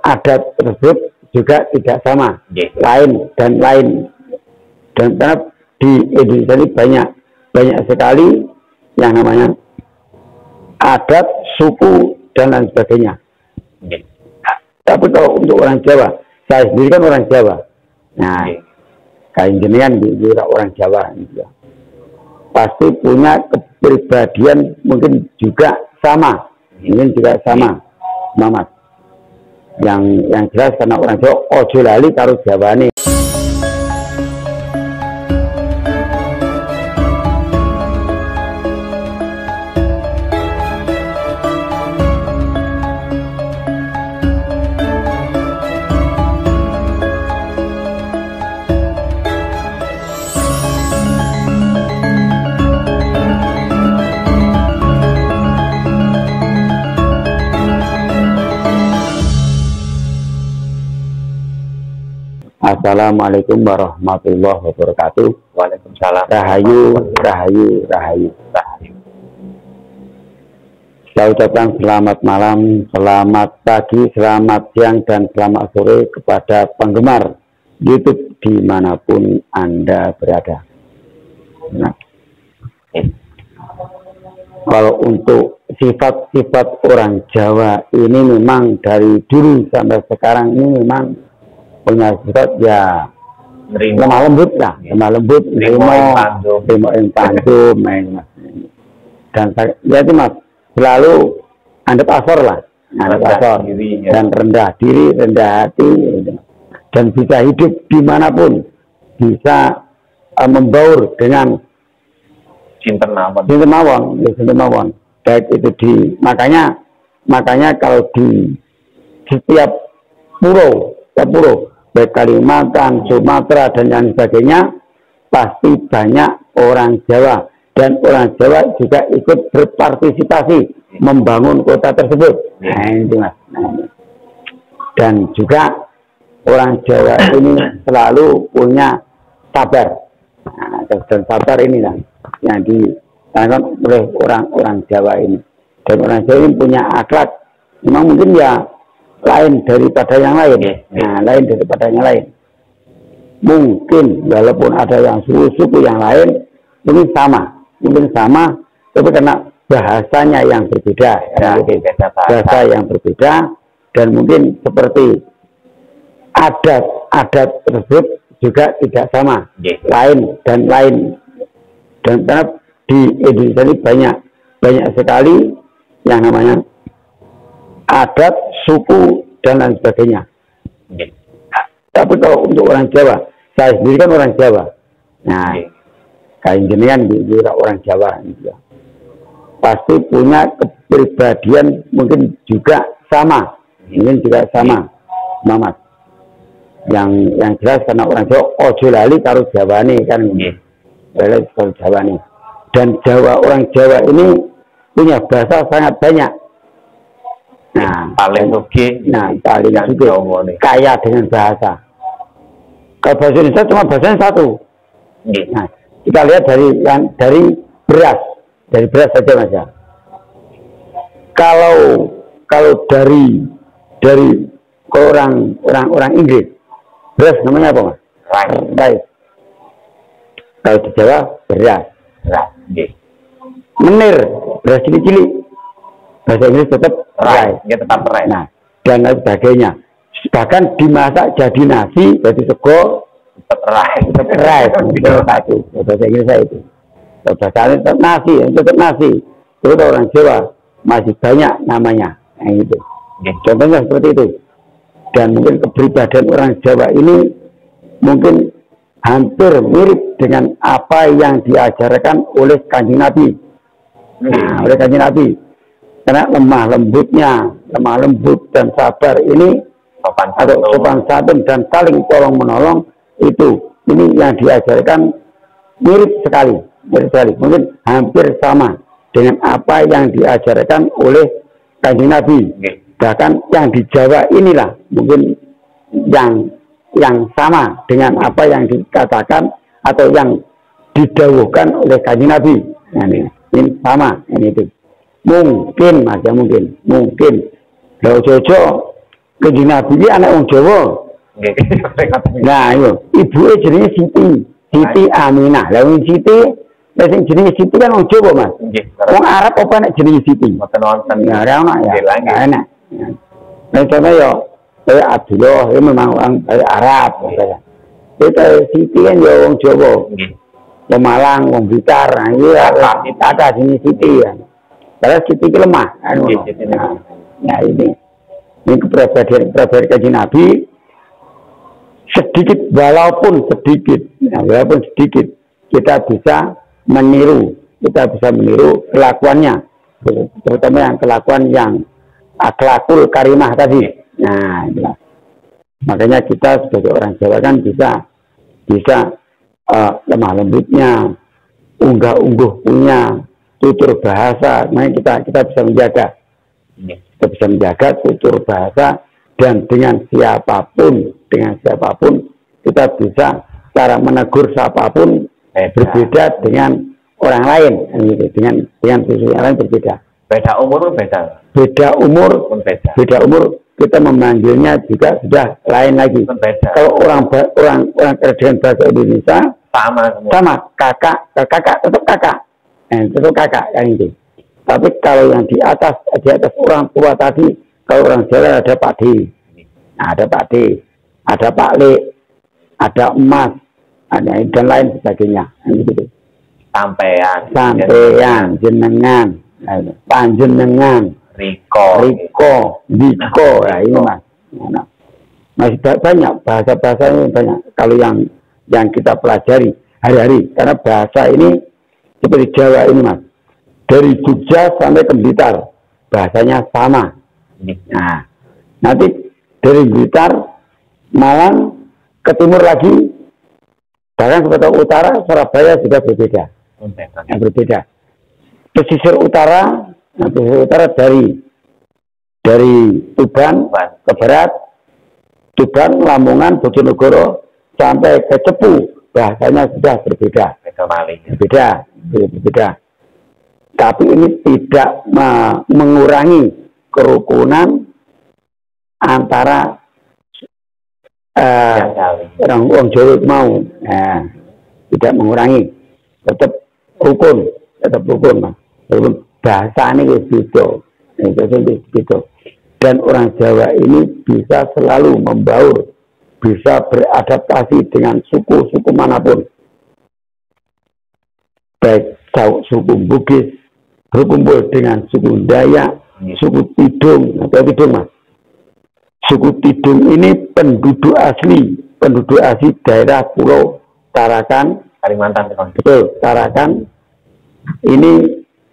adat tersebut juga tidak sama, lain dan karena di Indonesia ini banyak sekali yang namanya adat, suku dan lain sebagainya. Tapi kalau untuk orang Jawa, saya sendiri kan orang Jawa. Nah, kain jenengan juga orang Jawa, pasti punya kepribadian mungkin juga sama, Mamat. Yang jelas karena orang Jawa ojo lali karo Jawane. Assalamualaikum warahmatullahi wabarakatuh. Waalaikumsalam. Rahayu. Saya ucapkan selamat malam, selamat pagi, selamat siang, dan selamat sore kepada penggemar YouTube dimanapun Anda berada. Nah, kalau untuk sifat-sifat orang Jawa ini memang dari dulu sampai sekarang ini memang punya sifat ya lemah lembut, terima yang pandum, dan ya itu Mas selalu andap asor dan rendah diri, rendah hati, dan bisa hidup dimanapun, bisa membaur dengan cinta mawon. Baik itu makanya kalau di setiap pulau baik Kalimantan, Sumatera dan yang sebagainya, pasti banyak orang Jawa, dan orang Jawa juga ikut berpartisipasi membangun kota tersebut. Nah, itu Mas. Dan juga orang Jawa ini selalu punya sabar. Nah, dan sabar inilah yang ditanyakan oleh orang Jawa ini. Dan orang Jawa ini punya akhlak, memang mungkin ya lain daripada yang lain. Lain daripada yang lain. Mungkin walaupun ada yang suku yang lain, mungkin sama, tapi karena bahasanya yang berbeda, bahasa yang berbeda, dan mungkin seperti adat tersebut juga tidak sama, lain dan karena di Indonesia ini banyak sekali yang namanya adat, suku dan lain sebagainya. Tapi kalau untuk orang Jawa, saya sendiri kan orang Jawa. Nah, kain jenengan juga orang Jawa, pasti punya kepribadian mungkin juga sama, Mamat. Yang jelas karena orang Jawa ojo lali karo Jawane kan, karo Jawane. Dan orang Jawa ini punya bahasa sangat banyak. Paling kaya dengan bahasa. Kalau bahasa Indonesia cuma bahasanya satu. Nah, kita lihat dari beras saja Mas ya. Kalau dari orang Inggris, beras namanya apa Mas? Rice. Kalau di Jawa beras. Menir, beras cilik-cilik. Bahasa Inggris tetap rice. Nah, dan lain sebagainya. Bahkan dimasak jadi nasi, jadi sego, tetap rice. Bahasa Inggris itu. Bahasa tetap nasi. Terus orang Jawa masih banyak namanya. Nah, itu. Contohnya seperti itu. Dan mungkin kepribadian orang Jawa ini mungkin hampir mirip dengan apa yang diajarkan oleh Kanjeng Nabi. Oleh Kanjeng Nabi. Karena lemah lembut dan sabar ini, sopan santun dan saling tolong menolong, ini yang diajarkan mirip sekali, mungkin hampir sama dengan apa yang diajarkan oleh Kanjeng Nabi. Bahkan yang di Jawa inilah mungkin yang sama dengan apa yang dikatakan atau yang didhawuhkan oleh Kanjeng Nabi. Nah, ini sama, ini itu. Mungkin Jojo Kanjeng Nabi iki anak wong Jawa. Nggih. Nah, iya, ibuke jenenge Siti Aminah. Lah wong Siti, lha sing jenenge Siti kan wong Jawa, Mas. Nggih. Wong Arab apa nek jenenge Siti? Mboten wonten. Ya, ora ono ya. Nggih. Enak. Nah, contoh ya, kayak Abdullah, itu memang orang Arab. Kita Siti kan ya wong Jawa. Nggih. Wong Malang, wong Blitar, nah iya ada sini Siti ya. Padahal Siti itu lemah. Nah ini kepribadian Kanjeng Nabi sedikit walaupun sedikit kita bisa meniru kelakuannya, terutama yang kelakuan yang akhlakul karimah tadi. Nah itulah. Makanya kita sebagai orang Jawa kan bisa lemah lembutnya, unggah-ungguh punya tutur bahasa. Makanya kita bisa menjaga. Kita bisa menjaga tutur bahasa, dan dengan siapapun kita bisa cara menegur siapapun berbeda dengan orang lain, dengan sesuatu yang lain berbeda. Beda umur beda. Beda umur kita memanggilnya juga sudah lain lagi. Beda. Kalau orang dengan bahasa Indonesia sama kakak tetap kakak, tetap kakak yang itu. Tapi kalau yang di atas orang tua tadi, kalau orang Jawa ada Pak D, ada Pak D, ada Pak Le, ada Emas, ada dan lain sebagainya. Gitu. Sampean, jenengan, panjenengan, Riko, ya ini Mas. Nah, masih banyak bahasa-bahasa ini banyak. Kalau yang kita pelajari hari-hari, karena bahasa ini seperti Jawa ini Mas. Dari Jogja sampai ke Blitar bahasanya sama. Nah, nanti dari Blitar Malang ke timur lagi, bahkan ke utara Surabaya juga berbeda. Berbeda. Pesisir utara dari Tuban ke barat, Tuban, Lamongan, Bojonegoro sampai ke Cepu bahasanya sudah berbeda. Berbeda. Tapi ini tidak mengurangi kerukunan antara orang Jawa mau. Nah, tidak mengurangi, tetap rukun, Mas. Bahasa ini gitu. Dan orang Jawa ini bisa selalu membaur, bisa beradaptasi dengan suku-suku manapun. Baik suku Bugis berkumpul dengan suku Dayak, suku Tidung, atau Tidung Mas. Suku Tidung ini penduduk asli daerah Pulau Tarakan, Kalimantan. Betul, Tarakan. Ini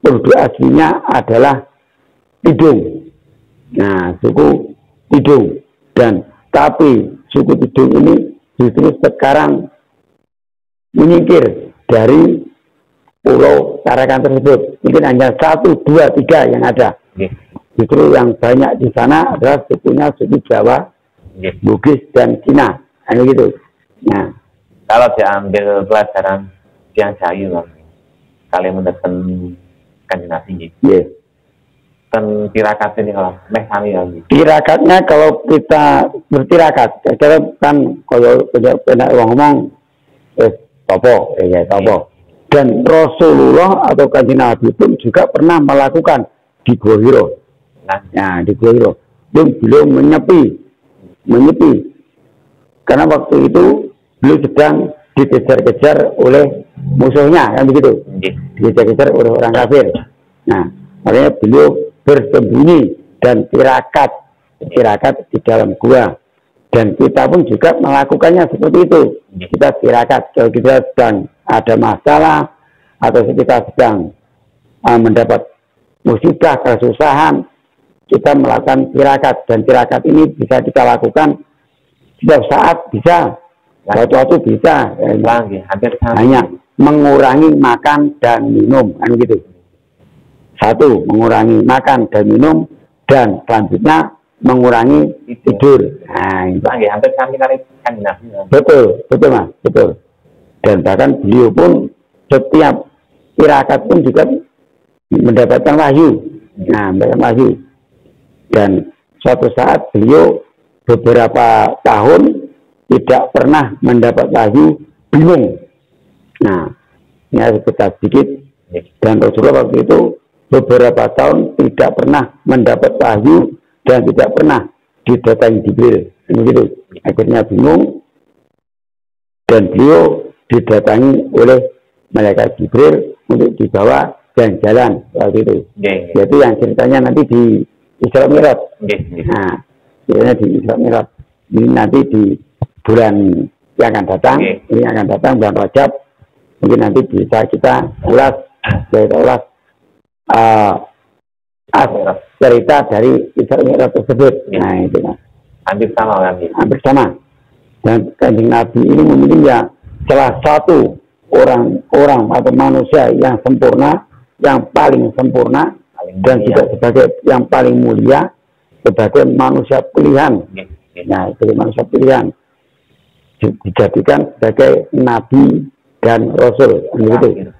penduduk aslinya adalah Tidung. Nah, suku Tidung. Tapi suku Tidung ini justru sekarang menyingkir dari Pulau Tarakan tersebut. Mungkin hanya 1, 2, 3 yang ada. Justru yang banyak di sana adalah sukunya suku Jawa, Bugis, dan Cina. Hanya gitu. Nah, kalau diambil pelajaran yang Jayu, kalian mendekat Kanjeng Nabi. Yes. Dan tirakat ini kalau sami ya. Tirakatnya kalau kita bertirakat, kita kan kalau benar ngomong topo. Dan Rasulullah atau Kanjeng Nabi pun juga pernah melakukan di Gua Hira. Nah, di Gua Hira. Beliau menyepi. Karena waktu itu beliau sedang dikejar-kejar oleh musuhnya, kan begitu. Dikejar-kejar oleh orang kafir. Nah, makanya beliau bersembunyi dan tirakat di dalam gua. Dan kita pun juga melakukannya seperti itu. Kita tirakat kalau kita sedang ada masalah atau kita sedang mendapat musibah, kesusahan, kita melakukan tirakat. Dan tirakat ini bisa kita lakukan setiap saat, bisa waktu-waktu bisa. Hanya mengurangi makan dan minum, kan gitu. 1, mengurangi makan dan minum, dan selanjutnya mengurangi tidur. Nah, itu hampir kami Kanjeng Nabi. Betul Mas, betul. Dan bahkan beliau pun setiap tirakat pun juga mendapatkan wahyu. Nah, mendapatkan wahyu. Dan suatu saat beliau beberapa tahun tidak pernah mendapat wahyu, bingung. Nah, ini harus kita sedikit. Dan Rasulullah waktu itu beberapa tahun tidak pernah mendapat wahyu dan tidak pernah didatangi Jibril. Begitu. Akhirnya bingung dan beliau didatangi oleh malaikat Jibril untuk dibawa jalan-jalan waktu itu. Yaitu yang ceritanya nanti di Isra Mi'raj. Nah, ceritanya di Isra Mi'raj. Ini nanti di bulan yang akan datang. Ini akan datang bulan Rajab. Mungkin nanti bisa kita ulas cerita dari Isra Mi'raj tersebut. Nah, itu kan. Hampir sama kan? Hampir sama. Dan Kanjeng Nabi ini mungkin ya salah satu orang atau manusia yang sempurna, yang paling sempurna, dan juga sebagai yang paling mulia, sebagai manusia pilihan. Nah, sebagai manusia pilihan dijadikan sebagai nabi dan rasul, begitu.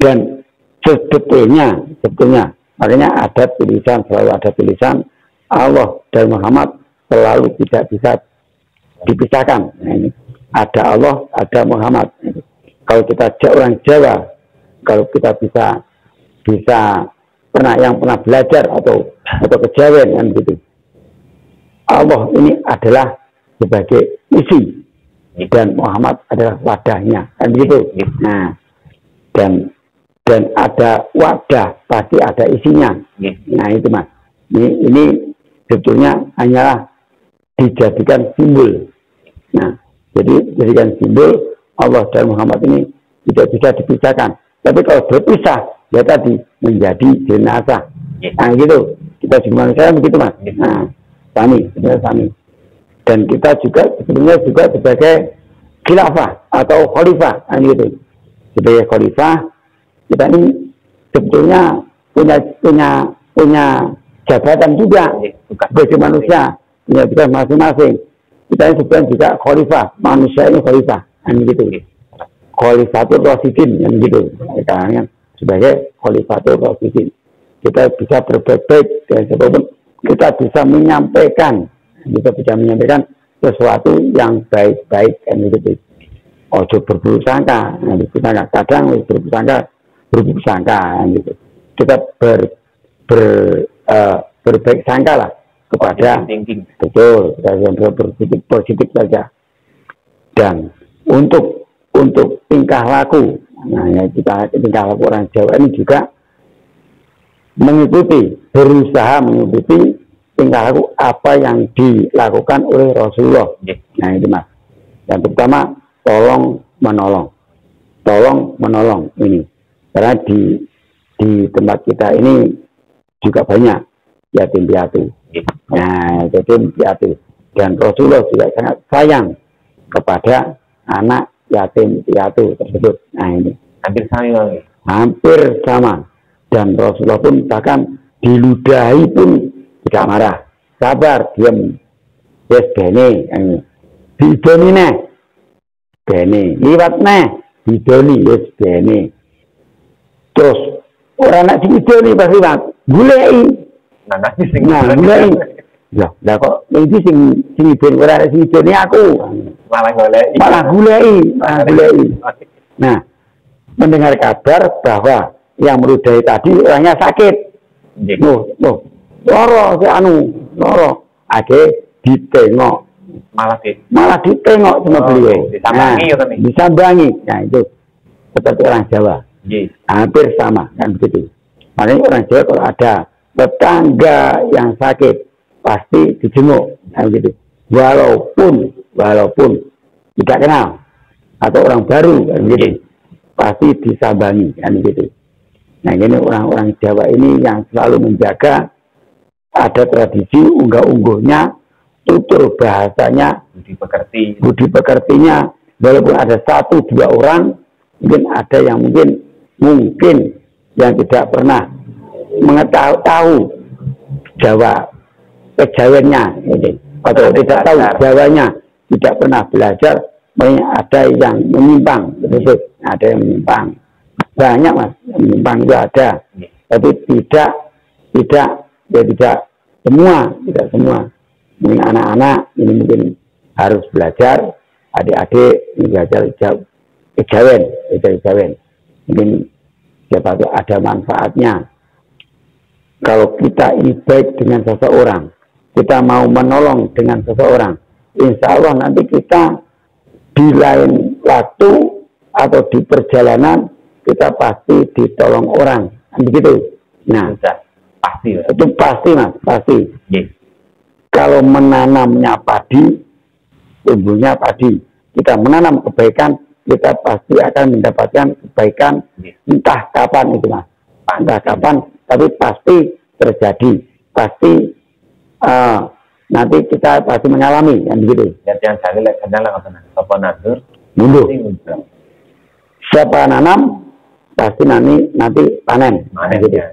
Dan sebetulnya makanya ada tulisan, selalu ada tulisan Allah dan Muhammad selalu tidak bisa dipisahkan. Nah, ini ada Allah, ada Muhammad. Kalau kita orang Jawa, kalau kita bisa pernah belajar atau kejawen kan gitu. Allah ini adalah sebagai isi dan Muhammad adalah wadahnya kan gitu. Nah, dan ada wadah pasti ada isinya. Nah, itu Mas. Ini sebetulnya hanyalah dijadikan simbol. Nah, jadi jadikan simbol Allah dan Muhammad ini tidak bisa dipisahkan. Tapi kalau berpisah, ya tadi menjadi jenazah. Nah, gitu. Kita juga manusia begitu Mas. Nah, sami. Dan kita juga sebenarnya juga sebagai khilafah atau khalifah, nah, gitu. Sebagai khalifah kita ini sebetulnya punya jabatan juga sebagai manusia, punya tugas masing-masing. Kita ini sebenarnya juga khalifah, manusia ini khalifah, nah, gitu. Khalifatul Rasidin, yang gitu. Karena sebagai Khalifatul Rasidin, kita bisa berbuat baik dan sebagainya. Kita bisa menyampaikan sesuatu yang baik-baik dan gitu. Ojo berburuk sangka, kadang berburuk sangka gitu. Kita berbaik sangka lah kepada betul, yang berpikir positif saja. Dan untuk tingkah laku, nah ya kita tingkah laku orang Jawa ini juga berusaha mengikuti tingkah laku apa yang dilakukan oleh Rasulullah. Nah itu Mas. Yang pertama tolong menolong ini. Karena di tempat kita ini juga banyak yatim piatu. Nah, yatim piatu. Dan Rasulullah juga sangat sayang kepada anak yatim piatu tersebut. Nah ini hampir sama. Dan Rasulullah pun bahkan diludahi pun tidak marah, sabar, diam, yes bene, didoni neh, bene, liwat neh, didoni, yes bene. Terus orang nak didoni pas liwat, gulei, gulei. Ya, kok ini sing idoni, orang sing idoni aku, malah gulei. Nah, mendengar kabar bahwa yang meludahi tadi orangnya sakit. Loro. Akhirnya ditengok. Malah ditengok sama beliau. Disambangi. Nah, itu seperti orang Jawa. Hampir sama kan begitu. Makanya orang Jawa kalau ada tetangga yang sakit pasti dijenguk. Nah, begitu. Walaupun tidak kenal atau orang baru kan begitu. Pasti disambangi kan begitu. Nah, ini orang-orang Jawa ini yang selalu menjaga ada tradisi unggah-ungguhnya, tutur bahasanya, budi pekertinya, walaupun ada 1-2 orang, mungkin ada yang mungkin yang tidak pernah mengetahui Jawa, kejawennya, atau tidak tahu Jawanya, tidak pernah belajar, ada yang menyimpang, ada yang menyimpang. Banyak Mas, menyimpang itu ada, tapi tidak semua. Mungkin anak-anak ini mungkin harus belajar, adik-adik ini belajar kejawen. Mungkin siapa tahu ada manfaatnya. Kalau kita ini baik dengan seseorang, kita mau menolong dengan seseorang, insya Allah nanti kita di lain waktu atau di perjalanan kita pasti ditolong orang, begitu. Nah, pasti. Itu pasti mas, pasti. Yes. Kalau menanamnya padi, tumbuhnya padi. Kita menanam kebaikan, kita pasti akan mendapatkan kebaikan. Yes. Entah kapan itu mas, entah kapan, tapi pasti terjadi, pasti nanti kita pasti mengalami yang begitu. Yang saya lihat adalah apa nandur mundur. Siapa nanam pasti nanti panen. Gitu. Ya.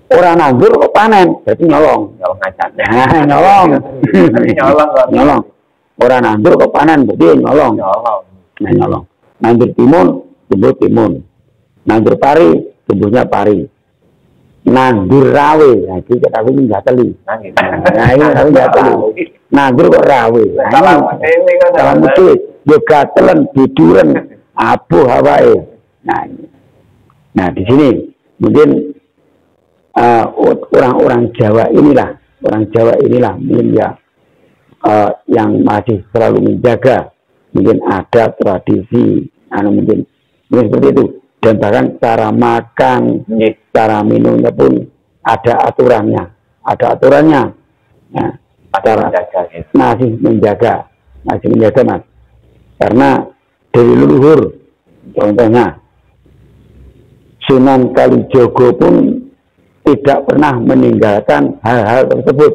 Orang nandur kok panen, berarti nyolong ngacat. Nyolong. Orang nandur kok panen, berarti nyolong. Nyolong. Nandur timun, tumbuh timun. Nandur pari, tumbuhnya pari. Nandur rawe, nah itu kita ini nggak teli. Nah ini tapi nggak teli. Nandur kok rawe. Salah muncul, juga telen, biduren, abu hawaii. Nah di sini mungkin orang Jawa inilah mungkin ya yang masih selalu menjaga mungkin adat tradisi, mungkin seperti itu. Dan bahkan cara makan, cara minumnya pun ada aturannya. Nah, masih menjaga mas. Karena dari leluhur, contohnya Sunan Kalijogo pun tidak pernah meninggalkan hal-hal tersebut.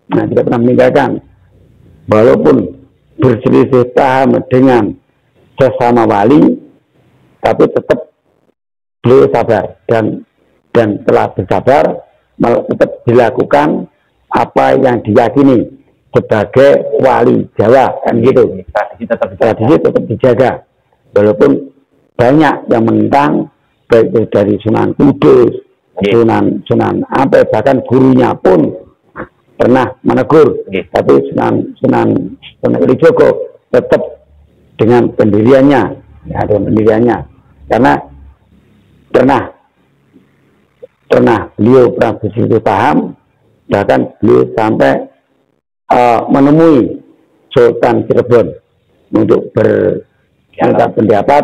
Nah, tidak pernah meninggalkan, walaupun berselisih paham dengan sesama wali, tapi tetap beliau sabar dan telah bersabar tetap dilakukan apa yang diyakini sebagai wali Jawa, kan gitu. Tradisi tetap dijaga, walaupun banyak yang menentang, baik dari Sunan Kudus, Sunan apa, bahkan gurunya pun pernah menegur, tapi Sunan Kalijogo tetap dengan pendiriannya, karena pernah beliau pernah berselisih paham, bahkan beliau sampai menemui Sultan Cirebon untuk minta pendapat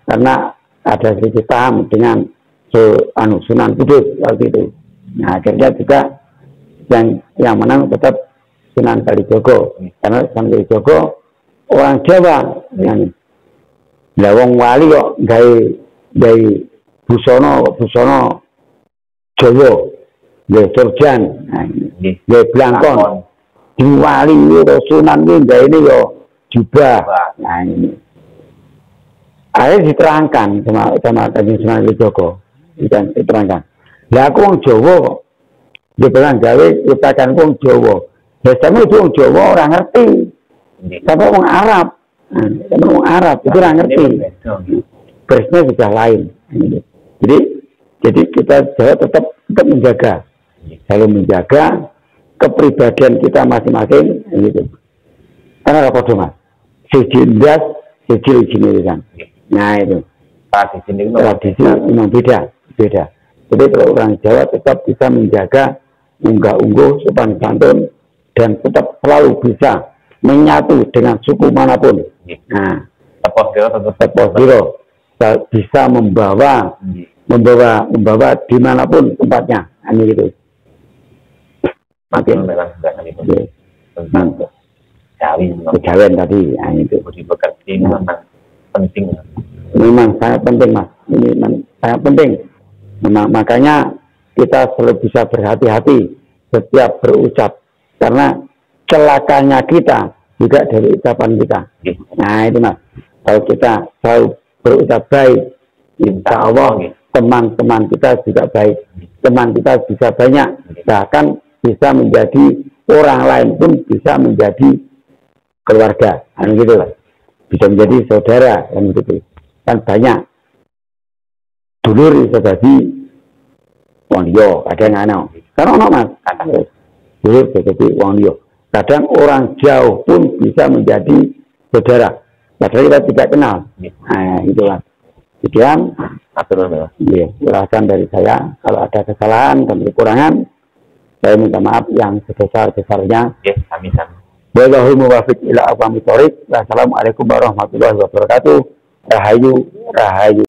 karena ada selisih paham dengan Sunan Kudus waktu itu. Nah, akhirnya juga yang menang tetap Sunan Kalijogo, karena Sunan Kalijogo orang Jawa, yang lawang wali kok dari Busono Jawa, dari Surjan, dari Blangkon, di wali itu Sunan itu ini yo jubah. Nah ini akhirnya diterangkan sama Sunan Kalijogo, diterangkan. Lah aku wong Jawa kok, dia bilang gawe ciptakan wong Jawa. Biasanya itu wong Jawa orang ngerti, tapi wong Arab, itu orang ngerti. Bersnya sudah lain. Jadi kita Jawa tetap menjaga, selalu menjaga kepribadian kita masing-masing, gitu. Karena apa tuh mas? Sejindas, sejil-jinisan. Nah itu. Tradisi memang beda. Jadi kalau orang Jawa tetap bisa menjaga unggah-ungguh, sopan santun, dan tetap selalu bisa menyatu dengan suku manapun. Nah, Teposiro bisa membawa dimanapun tempatnya, ini gitu. Oke. Kejawen tadi, itu. Memang penting. Memang sangat penting mas. Ini sangat penting. Memang makanya kita selalu bisa berhati-hati setiap berucap, karena celakanya kita juga dari ucapan kita. Nah itu mas. Kalau kita selalu berucap baik, insya Allah teman-teman kita juga baik, teman kita bisa banyak, bahkan bisa menjadi orang lain pun bisa menjadi keluarga, kan gitu lah, bisa menjadi saudara, kan gitu, kan banyak dulur bisa jadi wong liya, kadang ana, karena ono mas, dulur bisa jadi wong liya, Kadang orang jauh pun bisa menjadi saudara. Padahal kita tidak kenal. Nah, itulah. Sekian. Ya, silakan dari saya. Kalau ada kesalahan dan kekurangan, saya minta maaf yang sebesar-besarnya. Yes, amin. Wallahul muwaffiq ila aqwamit thoriq. Wassalamualaikum warahmatullahi wabarakatuh. Rahayu, rahayu.